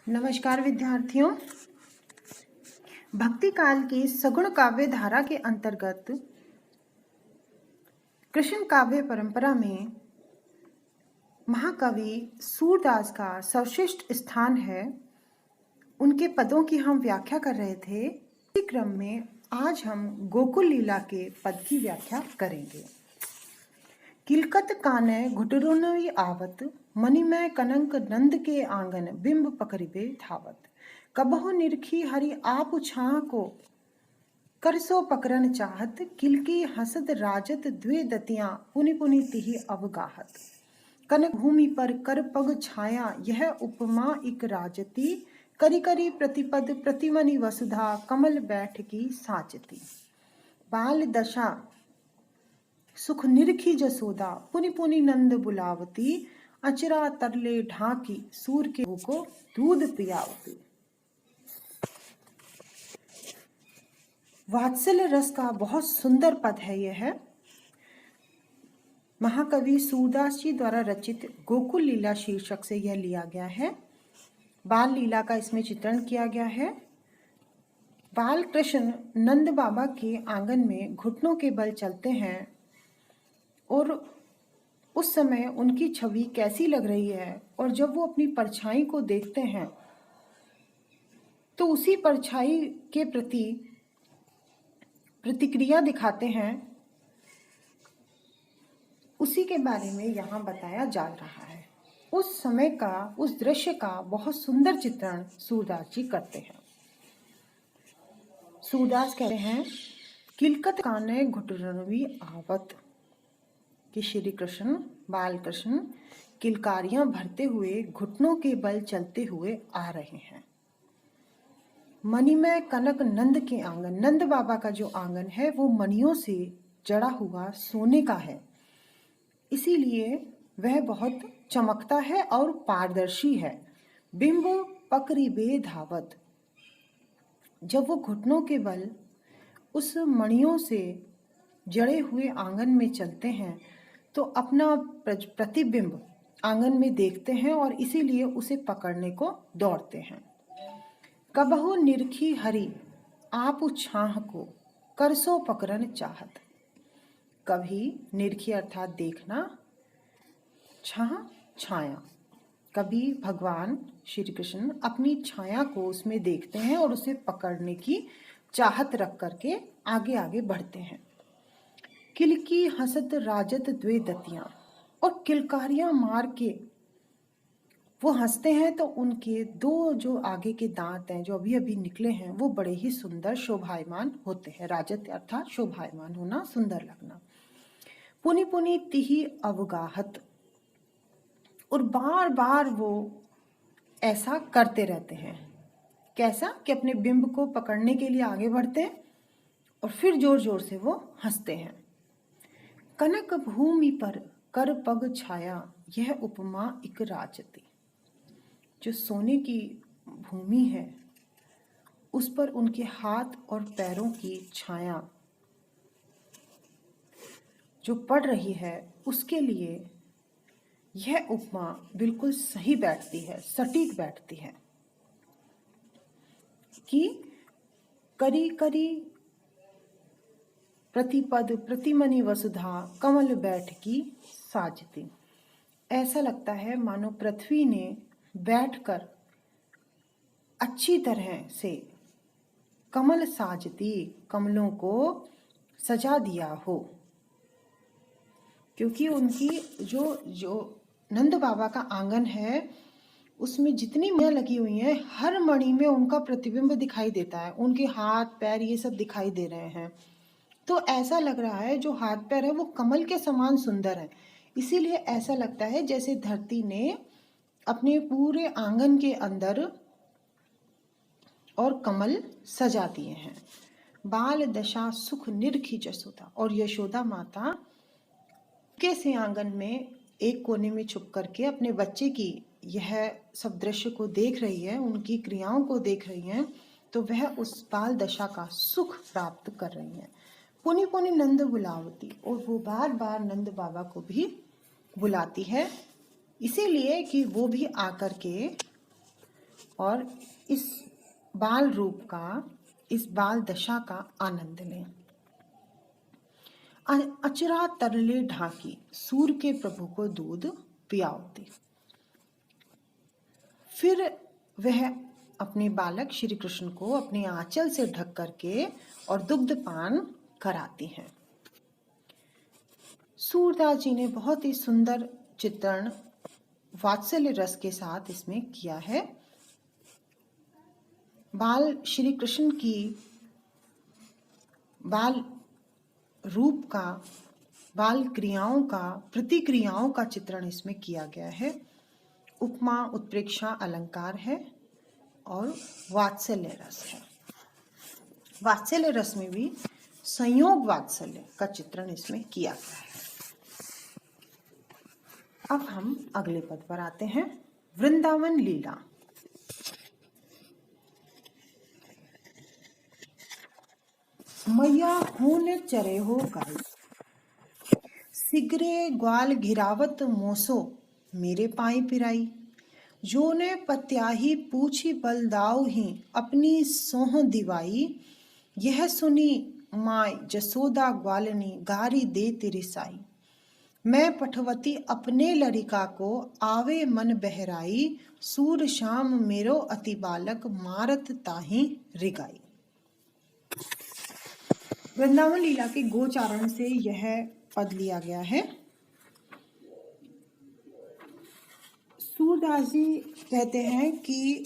नमस्कार विद्यार्थियों। भक्ति काल की सगुण काव्य धारा के अंतर्गत कृष्ण काव्य परंपरा में महाकवि सूरदास का सर्वश्रेष्ठ स्थान है। उनके पदों की हम व्याख्या कर रहे थे। इसी क्रम में आज हम गोकुल लीला के पद की व्याख्या करेंगे। किलकत कानय घुटरुनई आवत, मणिमय कनक नंद के आंगन, बिंब पकड़िबे धावत। कबहु निरखी हरि आप छाह को, करसो पकड़न चाहत। किलकी हसद राजत द्वे दतियां, पुनि पुनि तिहि अवगाहत। कनक भूमि पर कर पग छाया, यह उपमा इक राजती। करी करी प्रतिपद प्रतिमनि वसुधा, कमल बैठ की साचती। बाल दशा सुख निरखी जसोदा, पुनि पुनि नंद बुलावती। अचरा तरले ढाकी, सूर के को दूध पियावती। वात्सल्य रस का बहुत सुंदर पद है यह। महाकवि सूरदास जी द्वारा रचित गोकुल लीला शीर्षक से यह लिया गया है। बाल लीला का इसमें चित्रण किया गया है। बाल कृष्ण नंद बाबा के आंगन में घुटनों के बल चलते हैं और उस समय उनकी छवि कैसी लग रही है, और जब वो अपनी परछाई को देखते हैं तो उसी परछाई के प्रति प्रतिक्रिया दिखाते हैं, उसी के बारे में यहाँ बताया जा रहा है। उस समय का, उस दृश्य का बहुत सुंदर चित्रण सूरदास जी करते हैं। सूरदास कहते हैं, किलकत कानय घुटरुनई आवत, कि श्री कृष्ण बाल कृष्ण किलकारियां भरते हुए घुटनों के बल चलते हुए आ रहे हैं। मणिमय कनक नंद के आंगन, नंद बाबा का जो आंगन है वो मणियों से जड़ा हुआ सोने का है, इसीलिए वह बहुत चमकता है और पारदर्शी है। बिंब पकड़िबे धावत, जब वो घुटनों के बल उस मणियों से जड़े हुए आंगन में चलते हैं तो अपना प्रतिबिंब आंगन में देखते हैं और इसीलिए उसे पकड़ने को दौड़ते हैं। कबहु निरखी हरि आप छाह को, करसो पकड़न चाहत। कभी निरखी अर्थात देखना, छाह छाया, कभी भगवान श्री कृष्ण अपनी छाया को उसमें देखते हैं और उसे पकड़ने की चाहत रख करके आगे आगे बढ़ते हैं। किलकी हसत राजत द्वे दतियां, और किलकारियां मार के वो हंसते हैं तो उनके दो जो आगे के दांत हैं जो अभी अभी निकले हैं वो बड़े ही सुंदर शोभायमान होते हैं। राजत अर्थात शोभायमान होना, सुंदर लगना। पुनि पुनि तिहि अवगाहत, और बार बार वो ऐसा करते रहते हैं। कैसा कि अपने बिंब को पकड़ने के लिए आगे बढ़ते हैं और फिर जोर जोर से वो हंसते हैं। कनक भूमि पर कर पग छाया, यह उपमा इक राजती, जो सोने की भूमि है उस पर उनके हाथ और पैरों की छाया जो पड़ रही है उसके लिए यह उपमा बिल्कुल सही बैठती है, सटीक बैठती है। कि करी करी प्रतिपद प्रतिमनि वसुधा, कमल बैठ की साजती। ऐसा लगता है मानो पृथ्वी ने बैठकर अच्छी तरह से कमल साजती, कमलों को सजा दिया हो। क्योंकि उनकी जो नंद बाबा का आंगन है उसमें जितनी मणियां लगी हुई हैं, हर मणि में उनका प्रतिबिंब दिखाई देता है। उनके हाथ पैर ये सब दिखाई दे रहे हैं, तो ऐसा लग रहा है जो हाथ पैर है वो कमल के समान सुंदर है। इसीलिए ऐसा लगता है जैसे धरती ने अपने पूरे आंगन के अंदर और कमल सजा दिए हैं। बाल दशा सुख निरखी जसोदा, और यशोदा माता के से आंगन में एक कोने में छुप करके अपने बच्चे की यह सब दृश्य को देख रही है, उनकी क्रियाओं को देख रही हैं, तो वह उस बाल दशा का सुख प्राप्त कर रही हैं। पुनि पुनि नंद बुलावती, और वो बार बार नंद बाबा को भी बुलाती है, इसीलिए कि वो भी आकर के और इस बाल रूप का, इस बाल दशा का आनंद लें। अचरा तरले ढाकी, सूर के प्रभु को दूध पियाओती। फिर वह अपने बालक श्री कृष्ण को अपने आंचल से ढक करके और दुग्धपान कराती हैं। सूरदास जी ने बहुत ही सुंदर चित्रण वात्सल्य रस के साथ इसमें किया है। बाल श्री कृष्ण की बाल रूप का, बाल क्रियाओं का, प्रतिक्रियाओं का चित्रण इसमें किया गया है। उपमा, उत्प्रेक्षा, अलंकार है और वात्सल्य रस है। वात्सल्य रस में भी संयोग वात्सल्य का चित्रण इसमें किया गया है। अब हम अगले पद पर आते हैं। वृंदावन लीला। मैया होने चरे हो गाई, सिगरे ग्वाल घिरावत मोसो मेरे पाई पिराई। जो ने पत्याही पूछी बलदाऊ ही अपनी सोह दिवाई। यह सुनी माय जसोदा ग्वालनी गारी दे तेरी साई। मैं पठवती अपने लड़िका को आवे मन बहराई। सूर शाम मेरो अति बालक मारत ताही रिगाई। वृंदावन लीला के गोचारण से यह पद लिया गया है। सूरदास जी कहते हैं कि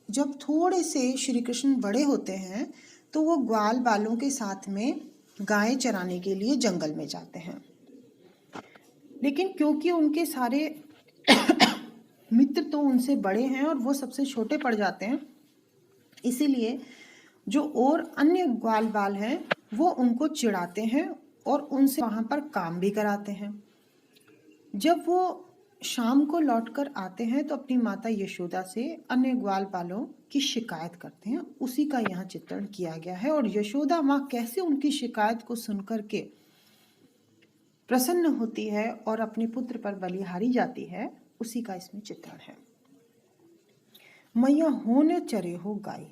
जब थोड़े से श्री कृष्ण बड़े होते हैं तो वो ग्वाल बालों के साथ में गाय चराने के लिए जंगल में जाते हैं, लेकिन क्योंकि उनके सारे मित्र तो उनसे बड़े हैं और वो सबसे छोटे पड़ जाते हैं, इसीलिए जो और अन्य ग्वाल बाल हैं वो उनको चिढ़ाते हैं और उनसे वहाँ पर काम भी कराते हैं। जब वो शाम को लौटकर आते हैं तो अपनी माता यशोदा से अन्य ग्वाल बालों की शिकायत करते हैं। उसी का यहाँ चित्रण किया गया है और यशोदा माँ कैसे उनकी शिकायत को सुनकर के प्रसन्न होती है और अपने पुत्र पर बलिहारी जाती है, उसी का इसमें चित्रण है। मैया होने चरे हो गाय।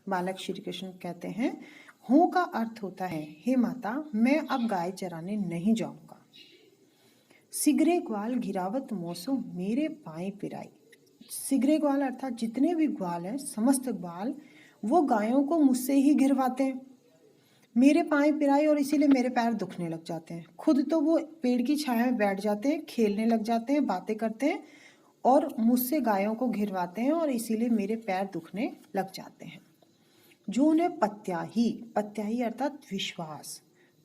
बालक श्री कृष्ण कहते हैं, हो का अर्थ होता है हे माता, मैं अब गाय चराने नहीं जाऊंगा। सिगरे ग्वाल घिरावत मोसो मेरे पाए पिराई। सिगरे ग्वाल अर्थात जितने भी ग्वाल हैं, समस्त ग्वाल वो गायों को मुझसे ही घिरवाते हैं, मेरे पाए पिराई, और इसीलिए मेरे पैर दुखने लग जाते हैं। खुद तो वो पेड़ की छाया में बैठ जाते हैं, खेलने लग जाते हैं, बातें करते हैं और मुझसे गायों को घिरवाते हैं और इसीलिए मेरे पैर दुखने लग जाते हैं। जो ने पत्याही, पत्याही अर्थात विश्वास,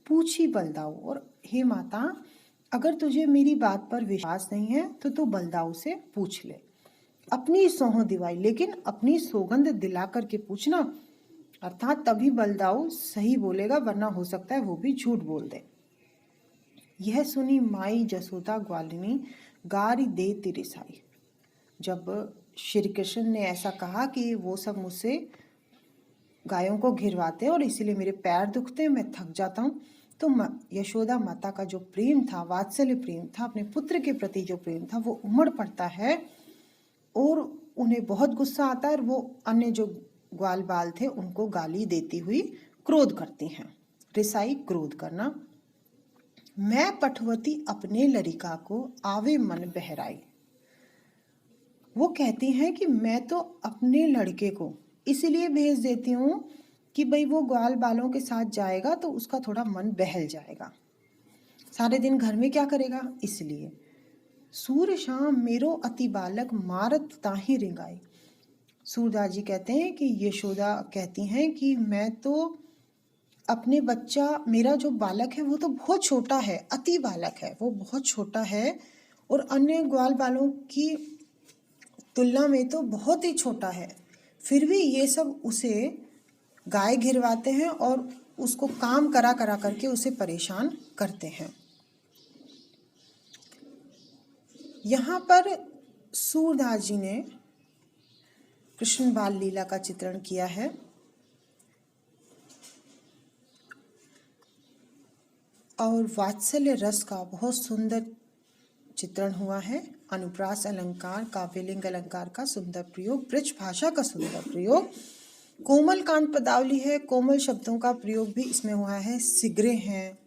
पूछी बलदाऊ, और हे माता अगर तुझे मेरी बात पर विश्वास नहीं है तो तू बलदाऊ से पूछ ले। अपनी सौंह दिवाई, लेकिन अपनी सौगंध दिला करके पूछना, अर्थात तभी बलदाऊ सही बोलेगा, वरना हो सकता है वो भी झूठ बोल दे। यह सुनी माई जसोदा ग्वालिनी गारी दे तेरी साई। जब श्री कृष्ण ने ऐसा कहा कि वो सब मुझसे गायों को घिरवाते हैं और इसीलिए मेरे पैर दुखते हैं, मैं थक जाता हूँ, तो यशोदा माता का जो प्रेम था, वात्सल्य प्रेम था, अपने पुत्र के प्रति जो प्रेम था, वो उमड़ पड़ता है और उन्हें बहुत गुस्सा आता है और वो अन्य जो ग्वाल बाल थे उनको गाली देती हुई क्रोध करती हैं। रिसाई, क्रोध करना। मैं पठवती अपने लड़िका को आवे मन बहराई। वो कहती हैं कि मैं तो अपने लड़के को इसलिए भेज देती हूँ कि भाई वो ग्वाल बालों के साथ जाएगा तो उसका थोड़ा मन बहल जाएगा, सारे दिन घर में क्या करेगा, इसलिए। सूर शाम मेरो अति बालक मारत ताही रिंगाई। सूरदास जी कहते हैं कि यशोदा कहती हैं कि मैं तो अपने बच्चा, मेरा जो बालक है वो तो बहुत छोटा है, अति बालक है, वो बहुत छोटा है और अन्य ग्वाल बालों की तुलना में तो बहुत ही छोटा है, फिर भी ये सब उसे गाय घिरवाते हैं और उसको काम करा करा करके उसे परेशान करते हैं। यहाँ पर सूरदास जी ने कृष्ण बाल लीला का चित्रण किया है और वात्सल्य रस का बहुत सुंदर चित्रण हुआ है। अनुप्रास अलंकार, काव्यलिंग अलंकार का सुंदर प्रयोग, ब्रज भाषा का सुंदर प्रयोग, कोमल कांड पदावली है, कोमल शब्दों का प्रयोग भी इसमें हुआ है, सिगरे हैं,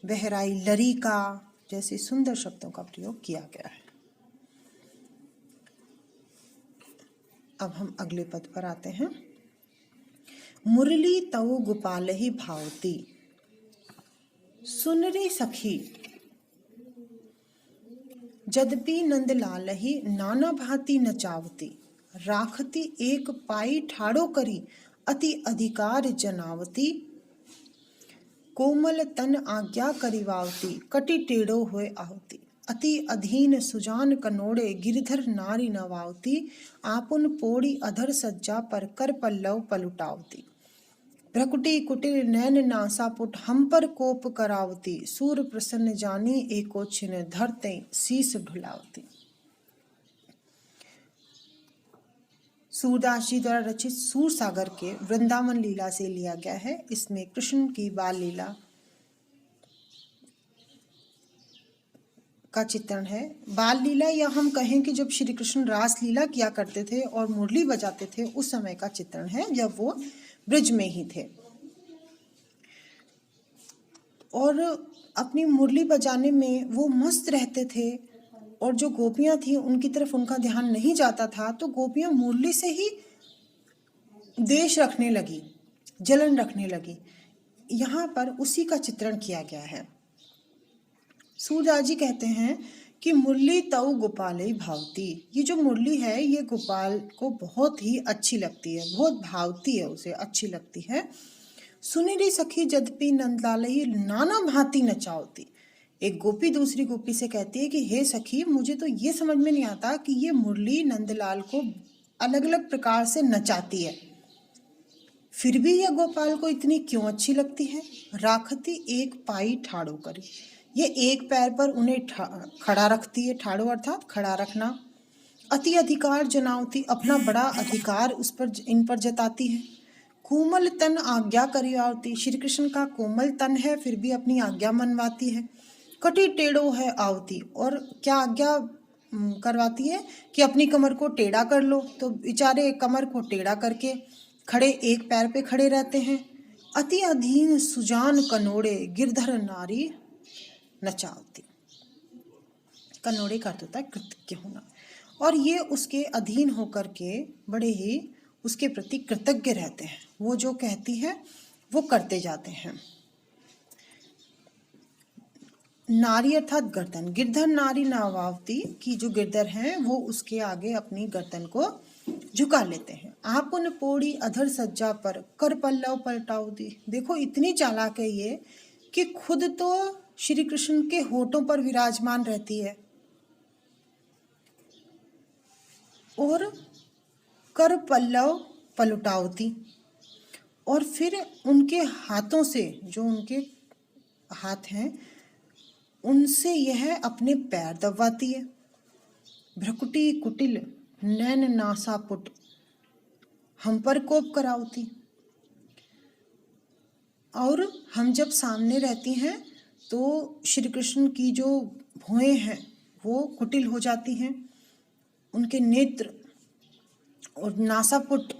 बहराई, लरिका जैसे सुंदर शब्दों का प्रयोग किया गया है। अब हम अगले पद पर आते हैं। मुरली तव गोपाल ही भावती, सुन रे सखी जदपि नंदलाल ही नाना भांति नचावती, राखती एक पाई ठाड़ो करी अति अधिकार जनावती, कोमल तन आज्ञा करिवावती, कटि टेढ़ो होए आवती, अति अधीन सुजान कनोड़े गिरधर नारी नवावती, आपुन पोड़ी अधर सज्जा पर कर पल्लव पलुटावती, भ्रकुटी कुटिल नैन नासापुट हम पर कोप करावती, सूर प्रसन्न जानी एको छिन धरते शीस ढुलावती। सूरदास जी द्वारा रचित सूर सागर के वृंदावन लीला से लिया गया है। इसमें कृष्ण की बाल लीला का चित्रण है। बाल लीला या हम कहें कि जब श्री कृष्ण रास लीला किया करते थे और मुरली बजाते थे, उस समय का चित्रण है जब वो ब्रज में ही थे और अपनी मुरली बजाने में वो मस्त रहते थे। और जो गोपियां थी उनकी तरफ उनका ध्यान नहीं जाता था, तो गोपियां मुरली से ही द्वेष रखने लगी, जलन रखने लगी। यहाँ पर उसी का चित्रण किया गया है। सूरदास जी कहते हैं कि मुरली तव गोपाल ही भावती, ये जो मुरली है ये गोपाल को बहुत ही अच्छी लगती है, बहुत भावती है, उसे अच्छी लगती है। सुनिरी सखी जदपि नंदलाल ही नाना भांति नचावती, एक गोपी दूसरी गोपी से कहती है कि हे सखी, मुझे तो ये समझ में नहीं आता कि ये मुरली नंदलाल को अलग अलग प्रकार से नचाती है, फिर भी यह गोपाल को इतनी क्यों अच्छी लगती है। राखती एक पाई ठाड़ो करी, ये एक पैर पर उन्हें खड़ा रखती है, ठाड़ो अर्थात खड़ा रखना। अति अधिकार जनावती, अपना बड़ा अधिकार उस पर इन पर जताती है। कोमल तन आज्ञा करिवावती, श्री कृष्ण का कोमल तन है फिर भी अपनी आज्ञा मनवाती है। कटी टेढ़ो है आवती, और क्या आज्ञा करवाती है कि अपनी कमर को टेढ़ा कर लो, तो बेचारे कमर को टेढ़ा करके खड़े, एक पैर पे खड़े रहते हैं। अति अधीन सुजान कनोड़े गिरधर नारी नचावती, कनोड़े का अर्थ होता है कृतज्ञ होना, और ये उसके अधीन होकर के बड़े ही उसके प्रति कृतज्ञ रहते हैं। वो जो कहती है वो करते जाते हैं। नारी अर्थात गर्दन, गिरधर नारी नवावती, की जो गिरधर हैं वो उसके आगे अपनी गर्दन को झुका लेते हैं। आप उन पोड़ी अधर सज्जा पर कर पल्लव पलटावती, देखो इतनी चालाक है ये कि खुद तो श्री कृष्ण के होठों पर विराजमान रहती है और कर पल्लव पलटावती, और फिर उनके हाथों से, जो उनके हाथ हैं उनसे यह अपने पैर दबाती है। भ्रकुटी कुटिल नैन नासापुट हम पर कोप करावती, और हम जब सामने रहती हैं तो श्री कृष्ण की जो भौहें हैं वो कुटिल हो जाती हैं, उनके नेत्र और नासापुट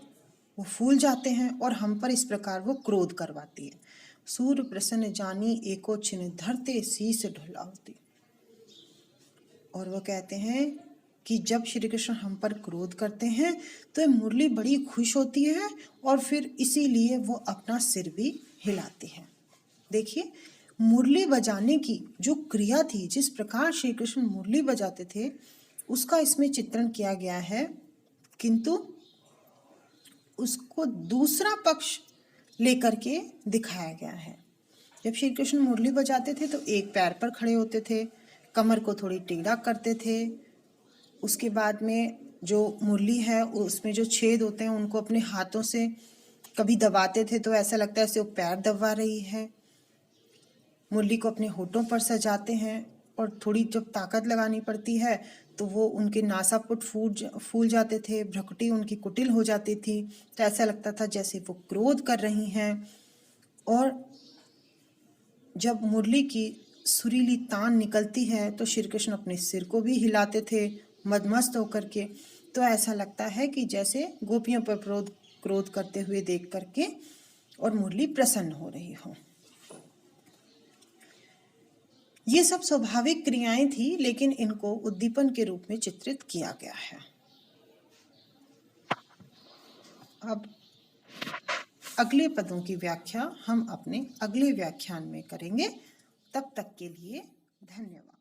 वो फूल जाते हैं और हम पर इस प्रकार वो क्रोध करवाती है। सूर प्रसन्न जानी एको छिन धरते शीस ढुलावती, और वो कहते हैं कि जब श्री कृष्ण हम पर क्रोध करते हैं तो मुरली बड़ी खुश होती है और फिर इसीलिए वो अपना सिर भी हिलाती है। देखिए मुरली बजाने की जो क्रिया थी, जिस प्रकार श्री कृष्ण मुरली बजाते थे उसका इसमें चित्रण किया गया है, किंतु उसको दूसरा पक्ष लेकर के दिखाया गया है। जब श्री कृष्ण मुरली बजाते थे तो एक पैर पर खड़े होते थे, कमर को थोड़ी टेढ़ा करते थे, उसके बाद में जो मुरली है उसमें जो छेद होते हैं उनको अपने हाथों से कभी दबाते थे तो ऐसा लगता है जैसे वो पैर दबा रही है। मुरली को अपने होठों पर सजाते हैं और थोड़ी जब ताकत लगानी पड़ती है तो वो उनके नासापुट फूल जाते थे, भ्रकुटी उनकी कुटिल हो जाती थी, तो ऐसा लगता था जैसे वो क्रोध कर रही हैं। और जब मुरली की सुरीली तान निकलती है तो श्री कृष्ण अपने सिर को भी हिलाते थे मदमस्त होकर के। तो ऐसा लगता है कि जैसे गोपियों पर क्रोध करते हुए देख करके और मुरली प्रसन्न हो रही हो। ये सब स्वाभाविक क्रियाएं थी, लेकिन इनको उद्दीपन के रूप में चित्रित किया गया है। अब अगले पदों की व्याख्या हम अपने अगले व्याख्यान में करेंगे। तब तक के लिए धन्यवाद।